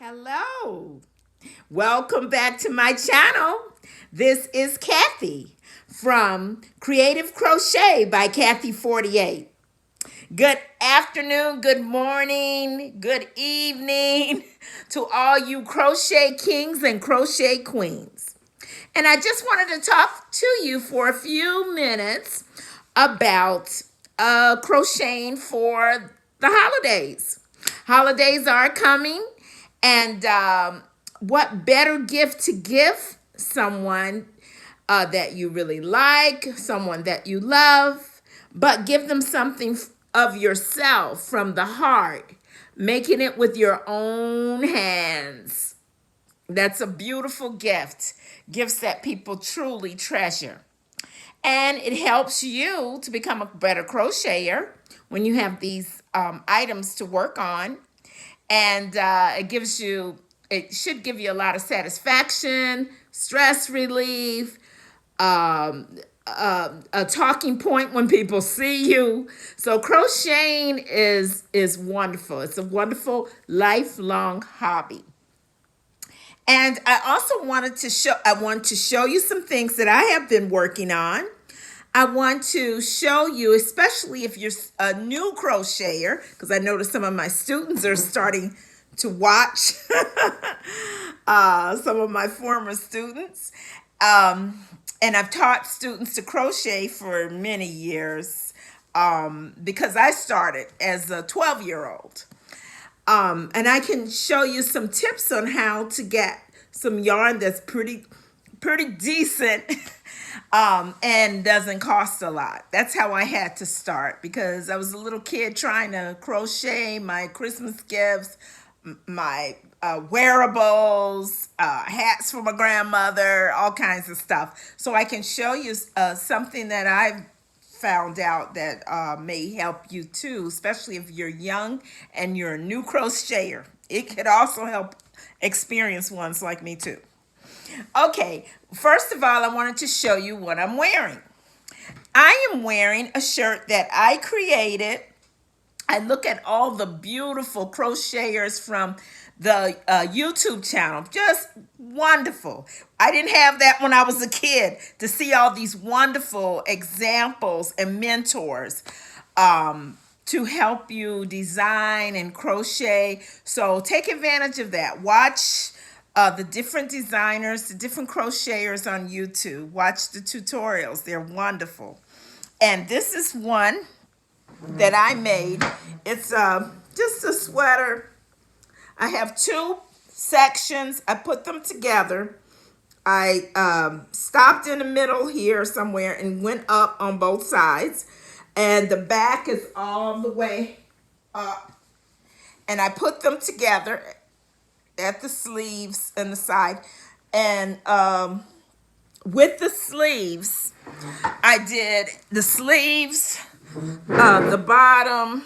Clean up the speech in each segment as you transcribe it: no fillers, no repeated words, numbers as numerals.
Hello. Welcome back to my channel. This is Cathy from Creative Crochet by Cathy48. Good afternoon, good morning, good evening to all you crochet kings and crochet queens. And I just wanted to talk to you for a few minutes about crocheting for the holidays. Holidays are coming, and what better gift to give someone that you really like, someone that you love, but give them something of yourself from the heart, making it with your own hands. That's a beautiful gift, gifts that people truly treasure. And it helps you to become a better crocheter when you have these items to work on. And it should give you a lot of satisfaction, stress relief, a talking point when people see you. So crocheting is wonderful. It's a wonderful lifelong hobby. And I also wanted to show you some things that I have been working on. I want to show you, especially if you're a new crocheter, because I noticed some of my students are starting to watch, some of my former students. And I've taught students to crochet for many years because I started as a 12-year-old. And I can show you some tips on how to get some yarn that's pretty decent and doesn't cost a lot. That's how I had to start, because I was a little kid trying to crochet my Christmas gifts, my wearables, hats for my grandmother, all kinds of stuff. So I can show you something that I've found out that may help you too, especially if you're young and you're a new crocheter. It could also help experienced ones like me too. Okay, first of all, I wanted to show you what I'm wearing. I am wearing a shirt that I created. I look at all the beautiful crocheters from the YouTube channel. Just wonderful. I didn't have that when I was a kid, to see all these wonderful examples and mentors to help you design and crochet. So take advantage of that. Watch the different designers, the different crocheters on YouTube. Watch the tutorials. They're wonderful. And this is one that I made. It's just a sweater. I have two sections. I put them together. I stopped in the middle here somewhere and went up on both sides. And the back is all the way up. And I put them together at the sleeves and the side. And with the sleeves, I did the sleeves, the bottom.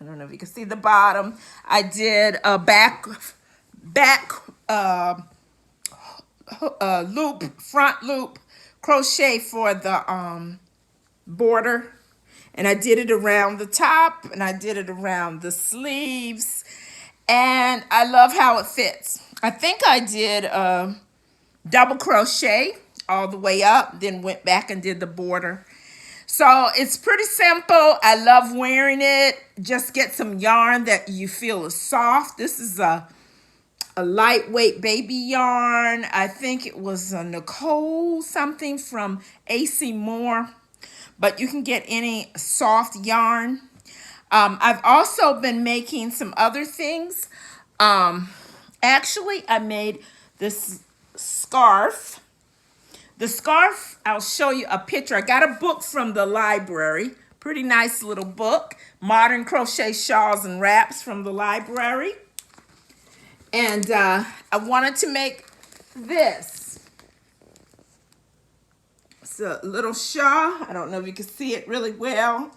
I don't know if you can see the bottom. I did a back loop, front loop crochet for the border. And I did it around the top, and I did it around the sleeves. And I love how it fits. I think I did double crochet all the way up, then went back and did the border. So it's pretty simple. I love wearing it. Just get some yarn that you feel is soft. This is a lightweight baby yarn. I think it was a Nicole something from AC Moore, but you can get any soft yarn. I've also been making some other things. Actually, I made this scarf. The scarf, I'll show you a picture. I got a book from the library. Pretty nice little book. Modern Crochet Shawls and Wraps from the library. And I wanted to make this. It's a little shawl. I don't know if you can see it really well.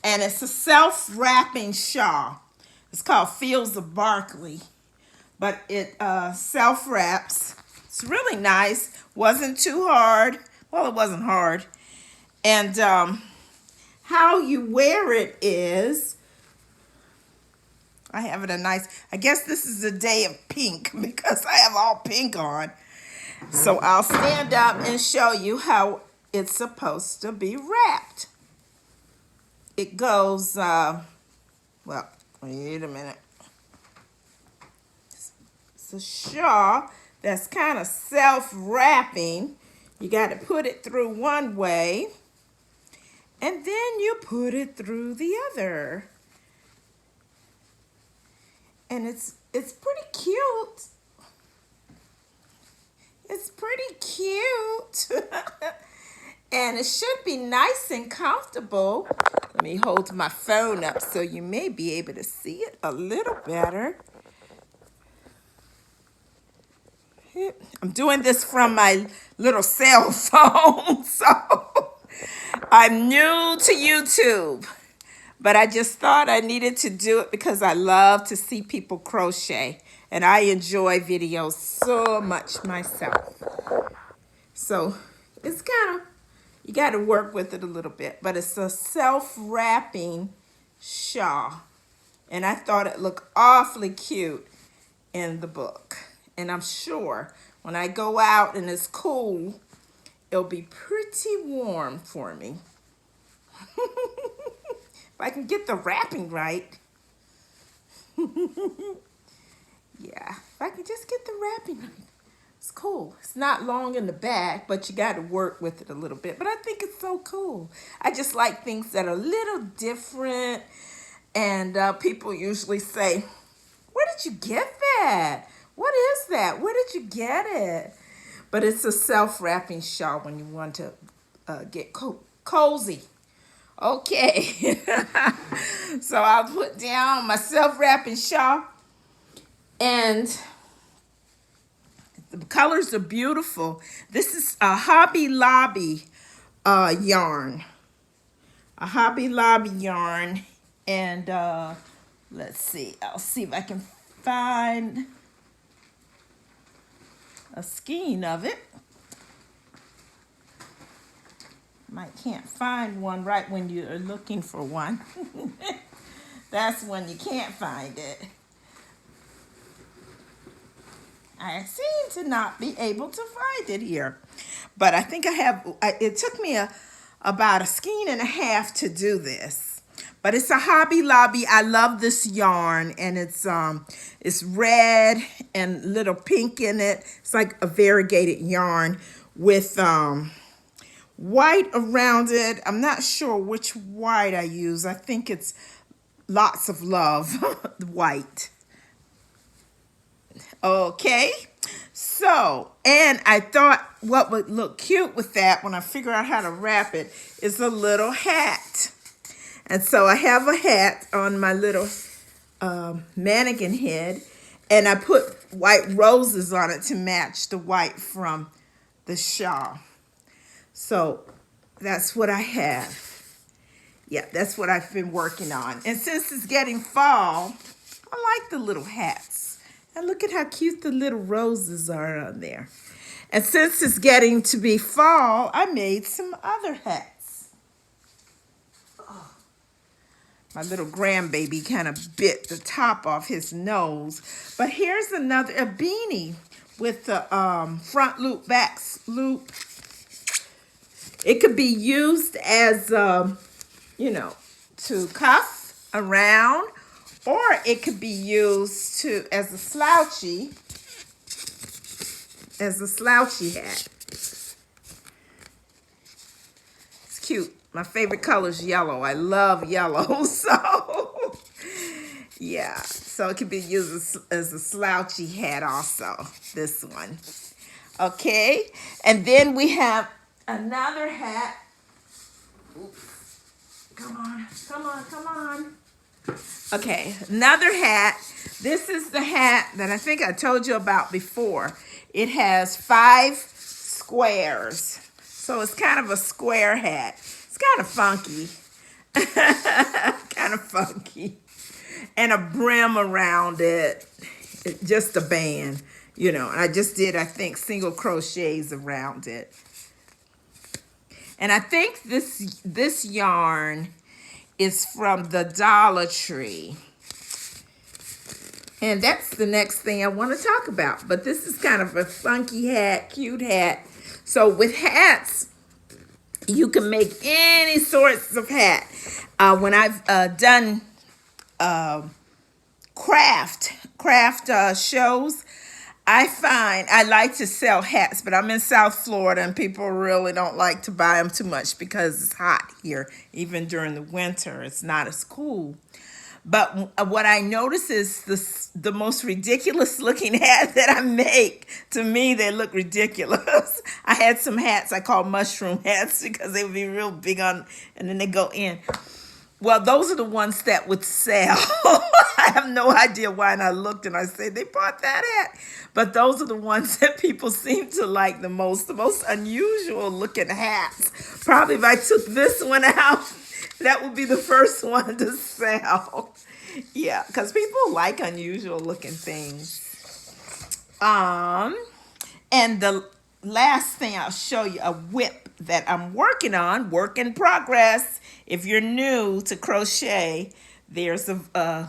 And it's a self-wrapping shawl. It's called Fields of Barkley. But it self-wraps. It's really nice. Wasn't too hard. Well, it wasn't hard. And how you wear it is I have it a nice, I guess this is a day of pink because I have all pink on. So I'll stand up and show you how it's supposed to be wrapped. It goes, well, wait a minute. It's a shawl that's kind of self-wrapping. You got to put it through one way, and then you put it through the other. And it's pretty cute. It's pretty cute. And it should be nice and comfortable. Let me hold my phone up so you may be able to see it a little better. I'm doing this from my little cell phone, so I'm new to YouTube. But I just thought I needed to do it because I love to see people crochet. And I enjoy videos so much myself. So it's kind of, you got to work with it a little bit. But it's a self-wrapping shawl. And I thought it looked awfully cute in the book. And I'm sure when I go out and it's cool, it'll be pretty warm for me. If I can get the wrapping right. Yeah, if I can just get the wrapping right. It's cool. It's not long in the back, but you got to work with it a little bit. But I think it's so cool. I just like things that are a little different. And people usually say, where did you get that? What is that? Where did you get it? But it's a self-wrapping shawl when you want to get cozy. Okay. So I'll put down my self-wrapping shawl. And the colors are beautiful. This is a Hobby Lobby yarn. A Hobby Lobby yarn. And let's see. I'll see if I can find a skein of it. Can't find one right when you're looking for one. That's when you can't find it. I seem to not be able to find it here. But I think I have, it took me about a skein and a half to do this. But it's a Hobby Lobby. I love this yarn, and it's red and little pink in it. It's like a variegated yarn with white around it. I'm not sure which white I use. I think it's Lots of Love white. Okay, so, and I thought what would look cute with that when I figure out how to wrap it is a little hat. And so I have a hat on my little mannequin head, and I put white roses on it to match the white from the shawl. So that's what I have. Yeah, that's what I've been working on. And since it's getting fall, I like the little hats. And look at how cute the little roses are on there. And since it's getting to be fall, I made some other hats. Oh, my little grandbaby kind of bit the top off his nose. But here's a beanie with the front loop, back loop. It could be used as, you know, to cuff around, or it could be used as a slouchy hat. It's cute. My favorite color is yellow. I love yellow, so yeah. So it could be used as a slouchy hat also, this one. Okay, and then we have another hat. Oops. Come on, come on, come on. Okay, another hat. This is the hat that I think I told you about before. It has 5 squares. So it's kind of a square hat. It's kind of funky. Kind of funky. And a brim around it. Just a band, you know. And I just did, I think, single crochets around it. And I think this yarn is from the Dollar Tree. And that's the next thing I want to talk about. But this is kind of a funky hat, cute hat. So with hats, you can make any sorts of hat. When I've done craft shows, I find I like to sell hats, but I'm in South Florida and people really don't like to buy them too much because it's hot here. Even during the winter, it's not as cool. But what I notice is the most ridiculous looking hat that I make. To me, they look ridiculous. I had some hats I call mushroom hats because they would be real big on, and then they go in. Well, those are the ones that would sell. I have no idea why, and I looked and I said, they bought that hat. But those are the ones that people seem to like the most unusual looking hats. Probably if I took this one out, that would be the first one to sell. Yeah, because people like unusual looking things. And the last thing I'll show you, a whip that I'm working on, work in progress. If you're new to crochet, there's a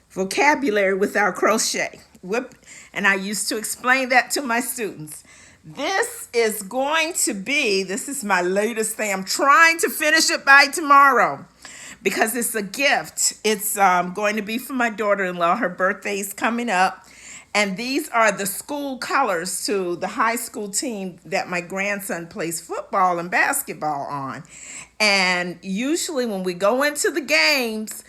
vocabulary with our crochet whip, and I used to explain that to my students. This is my latest thing. I'm trying to finish it by tomorrow because it's a gift. It's going to be for my daughter-in-law. Her birthday's coming up. And these are the school colors to the high school team that my grandson plays football and basketball on. And usually when we go into the games,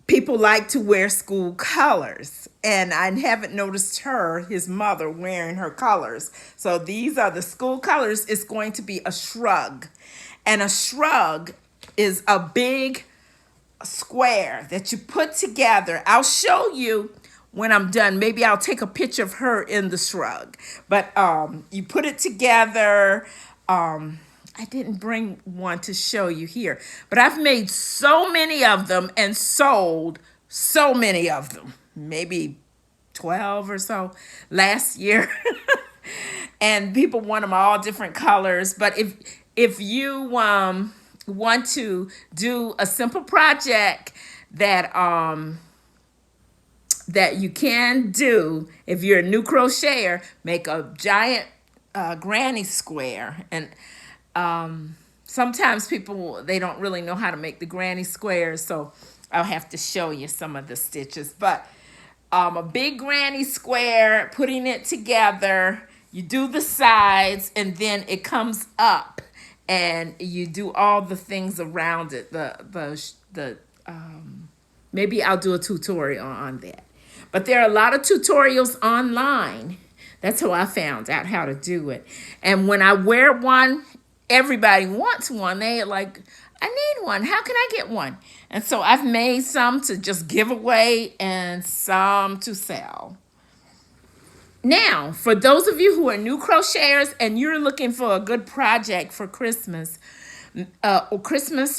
people like to wear school colors. And I haven't noticed his mother, wearing her colors. So these are the school colors. It's going to be a shrug. And a shrug is a big square that you put together. I'll show you when I'm done. Maybe I'll take a picture of her in the shrug. But you put it together. I didn't bring one to show you here, but I've made so many of them and sold so many of them, maybe 12 or so last year. And people want them all different colors. But if you want to do a simple project that that you can do, if you're a new crocheter, make a giant granny square. And sometimes people, they don't really know how to make the granny squares, so I'll have to show you some of the stitches. But a big granny square, putting it together, you do the sides, and then it comes up, and you do all the things around it. Maybe I'll do a tutorial on that. But there are a lot of tutorials online. That's how I found out how to do it. And when I wear one, everybody wants one. They're like, I need one. How can I get one? And so I've made some to just give away and some to sell. Now, for those of you who are new crocheters and you're looking for a good project for Christmas,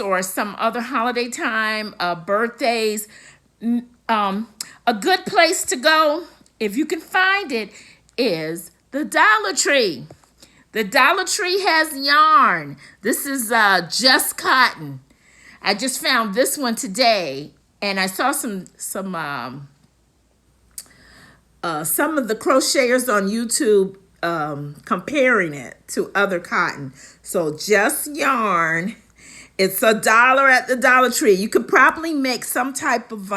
or some other holiday time, birthdays, a good place to go, if you can find it, is the Dollar Tree. The Dollar Tree has yarn. This is Just Cotton. I just found this one today, and I saw some of the crocheters on YouTube comparing it to other cotton. So Just Yarn. It's $1 at the Dollar Tree. You could probably make some type of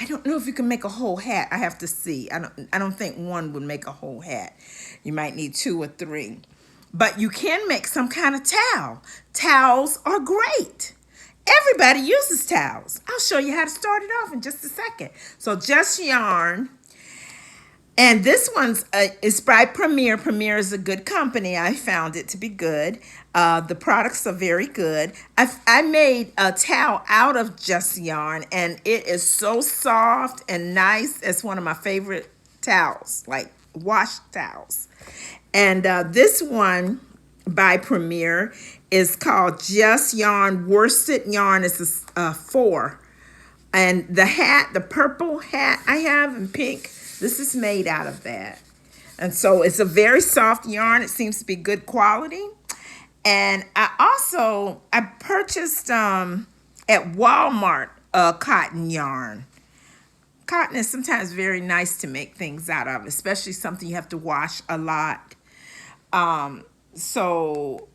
I don't know if you can make a whole hat. I have to see. I don't think one would make a whole hat. You might need 2 or 3. But you can make some kind of towel. Towels are great. Everybody uses towels. I'll show you how to start it off in just a second. So Just Yarn. And this one's is by Premier. Premier is a good company. I found it to be good. The products are very good. I made a towel out of Just Yarn, and it is so soft and nice. It's one of my favorite towels, like wash towels. And this one by Premier is called Just Yarn Worsted Yarn. It's a 4. And the hat, the purple hat I have in pink, this is made out of that. And so it's a very soft yarn. It seems to be good quality. And I purchased at Walmart cotton yarn. cotton is sometimes very nice to make things out of, especially something you have to wash a lot. So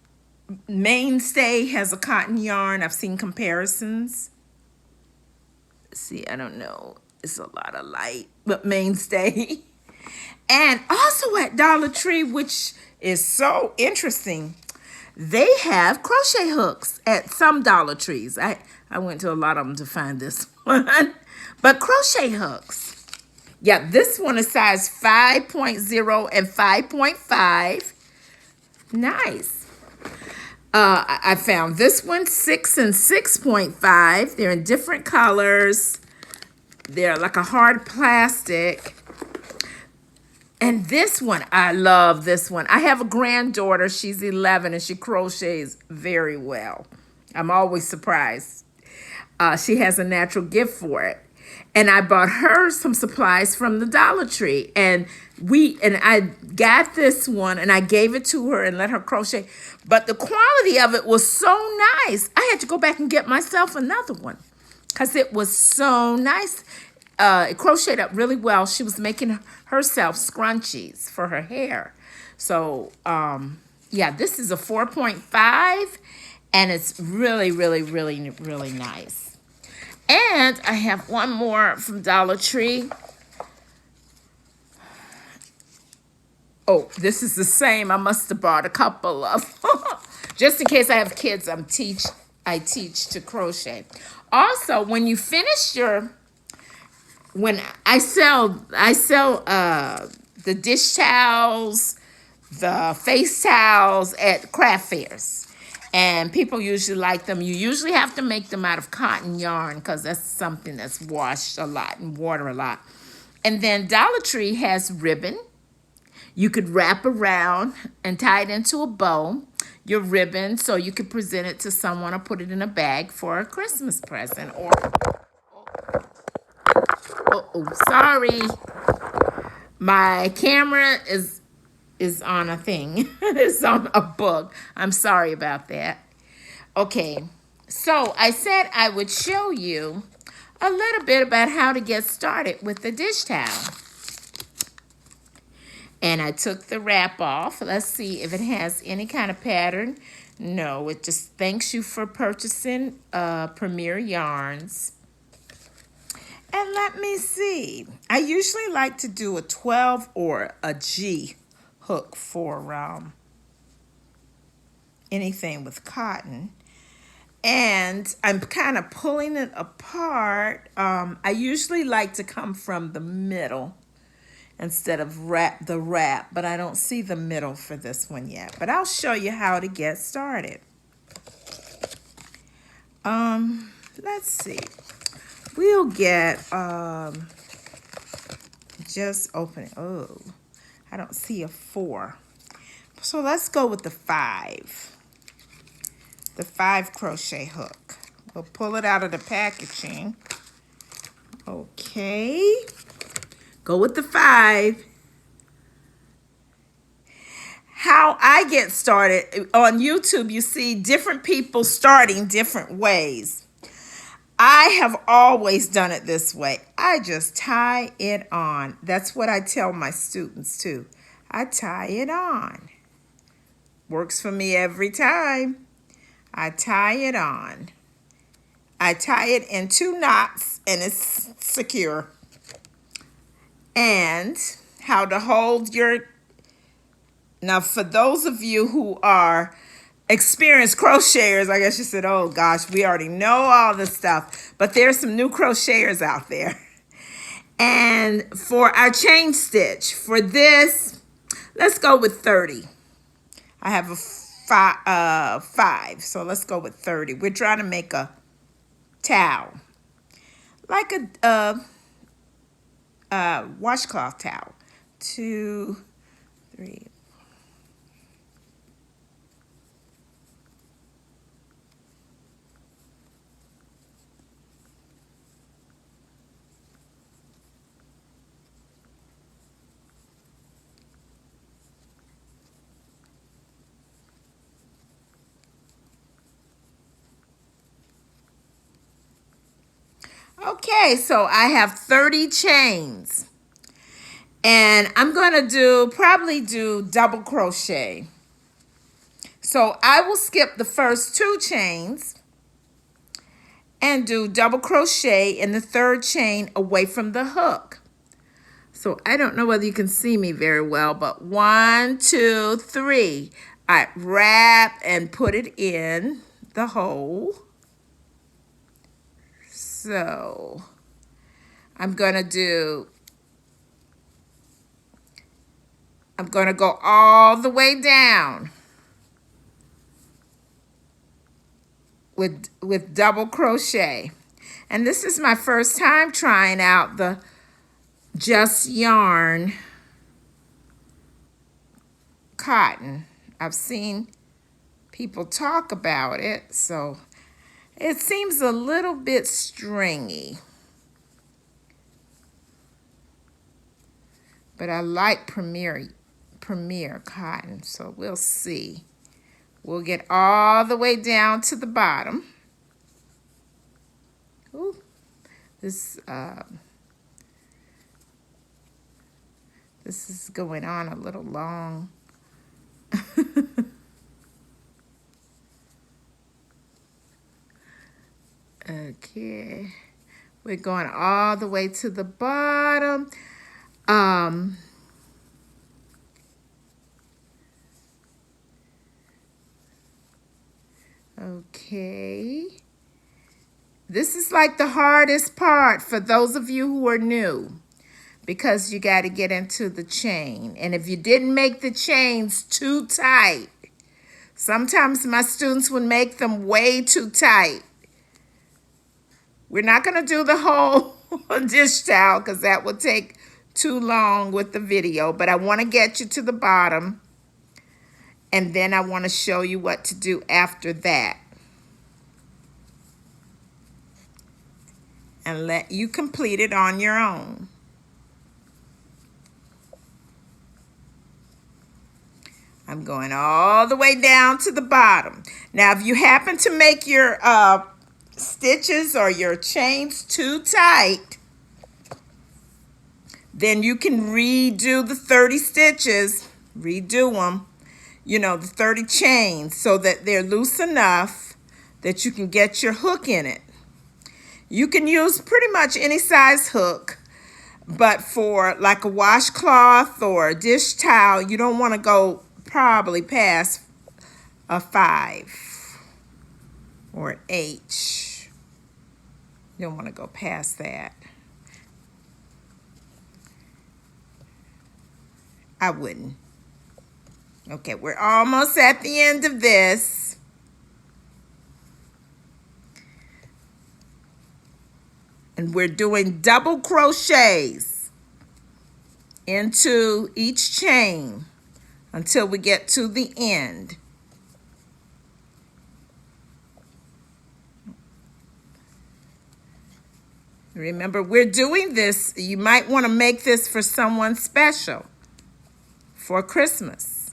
Mainstay has a cotton yarn. I've seen comparisons. See, I don't know. It's a lot of light, but Mainstay. And also at Dollar Tree, which is so interesting, they have crochet hooks at some Dollar Trees. I went to a lot of them to find this one. But crochet hooks. Yeah, this one is size 5.0 and 5.5. Nice. I found this one 6 and 6.5. They're in different colors. They're like a hard plastic. And this one, I love this one. I have a granddaughter. She's 11 and she crochets very well. I'm always surprised. She has a natural gift for it. And I bought her some supplies from the Dollar Tree. And I got this one and I gave it to her and let her crochet. But the quality of it was so nice. I had to go back and get myself another one because it was so nice. It crocheted up really well. She was making herself scrunchies for her hair. So, yeah, this is a 4.5 and it's really, really, really, really nice. And I have one more from Dollar Tree. Oh, this is the same. I must have bought a couple of. Just in case I have kids, I teach to crochet. Also, when you finish when I sell the dish towels, the face towels at craft fairs. And people usually like them. You usually have to make them out of cotton yarn because that's something that's washed a lot in water a lot. And then Dollar Tree has ribbon. You could wrap around and tie it into a bow, your ribbon, so you could present it to someone or put it in a bag for a Christmas present. Or, sorry. My camera is on a thing. It's on a book. I'm sorry about that. Okay, so I said I would show you a little bit about how to get started with the dish towel. And I took the wrap off. Let's see if it has any kind of pattern. No, it just thanks you for purchasing Premier Yarns. And let me see. I usually like to do a 12 or a G hook for anything with cotton. And I'm kind of pulling it apart. I usually like to come from the middle instead of the wrap, but I don't see the middle for this one yet. But I'll show you how to get started. Let's see. We'll get, just open it. Oh, I don't see a 4. So let's go with the 5. The 5 crochet hook. We'll pull it out of the packaging. Okay. Go with the 5. How I get started, on YouTube, you see different people starting different ways. I have always done it this way. I just tie it on. That's what I tell my students too. I tie it on. Works for me every time. I tie it on. I tie it in 2 knots and it's secure. And how to hold your... Now, for those of you who are experienced crocheters, I guess you said, oh gosh, we already know all this stuff. But there's some new crocheters out there. And for our chain stitch, for this, let's go with 30. I have a 5, so let's go with 30. We're trying to make a towel, like a washcloth towel. 2, 3. Okay, so I have 30 chains. And I'm going to probably do double crochet. So I will skip the first 2 chains and do double crochet in the 3rd chain away from the hook. So I don't know whether you can see me very well, but 1, 2, 3. I wrap and put it in the hole. So I'm going to go all the way down with double crochet. And this is my first time trying out the Just Yarn cotton. I've seen people talk about it, so it seems a little bit stringy. But I like Premier cotton, so we'll see. We'll get all the way down to the bottom. Ooh, this is going on a little long. Okay, we're going all the way to the bottom. Okay. This is like the hardest part for those of you who are new, because you got to get into the chain. And if you didn't make the chains too tight, sometimes my students would make them way too tight. We're not going to do the whole dish towel because that would take too long with the video, but I want to get you to the bottom, and then I want to show you what to do after that. And let you complete it on your own. I'm going all the way down to the bottom. Now, if you happen to make your stitches or your chains too tight, then you can redo the 30 stitches, redo them, you know, the 30 chains, so that they're loose enough that you can get your hook in it. You can use pretty much any size hook, but for like a washcloth or a dish towel, you don't want to go probably past a 5 or an H. You don't want to go past that. I wouldn't. Okay, we're almost at the end of this. And we're doing double crochets into each chain until we get to the end. Remember, we're doing this. You might want to make this for someone special for Christmas.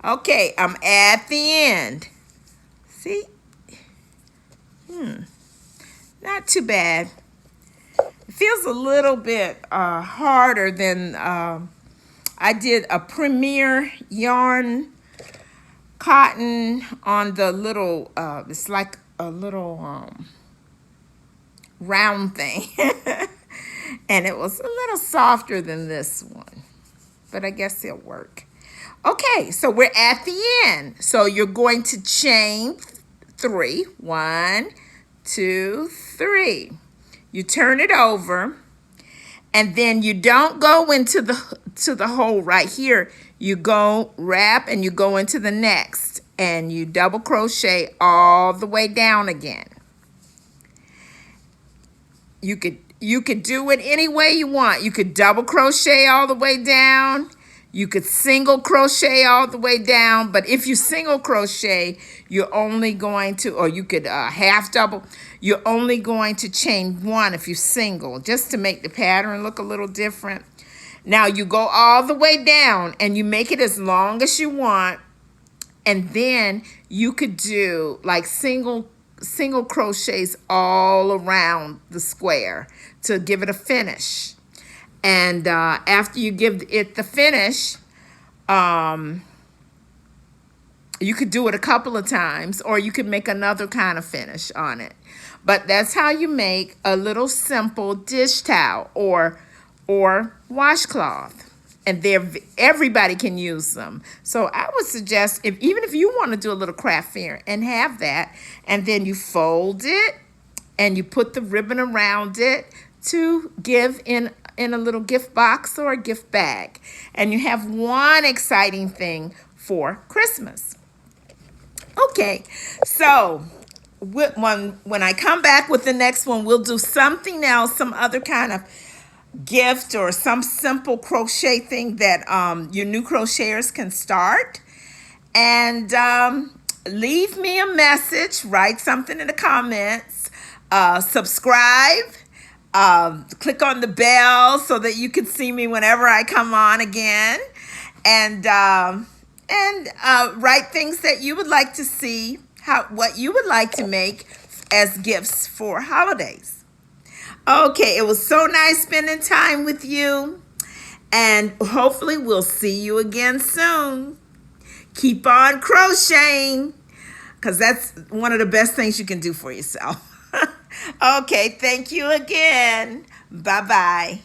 Okay, I'm at the end. See? Not too bad. It feels a little bit harder than I did a Premier yarn cotton on the little, it's like a little round thing. And it was a little softer than this one, but I guess it'll work. Okay, so we're at the end. So you're going to chain 3. 1, 2, 3. You turn it over, and then you don't go into the hole right here. You go wrap and you go into the next, and you double crochet all the way down again. You could do it any way you want. You could double crochet all the way down. You could single crochet all the way down, but if you single crochet, you're only going to, or you could half double, you're only going to chain 1 if you single, just to make the pattern look a little different. Now you go all the way down and you make it as long as you want, and then you could do like single single crochets all around the square to give it a finish. And after you give it the finish, you could do it a couple of times, or you could make another kind of finish on it. But that's how you make a little simple dish towel or washcloth. And everybody can use them. So I would suggest, even if you want to do a little craft fair and have that, and then you fold it and you put the ribbon around it to give in a little gift box or a gift bag. And you have one exciting thing for Christmas. Okay, so when I come back with the next one, we'll do something else, some other kind of gift or some simple crochet thing that your new crocheters can start. And leave me a message, write something in the comments, subscribe, click on the bell so that you can see me whenever I come on again, and write things that you would like to see, what you would like to make as gifts for holidays. Okay, it was so nice spending time with you, and hopefully we'll see you again soon. Keep on crocheting, because that's one of the best things you can do for yourself. Okay, thank you again. Bye-bye.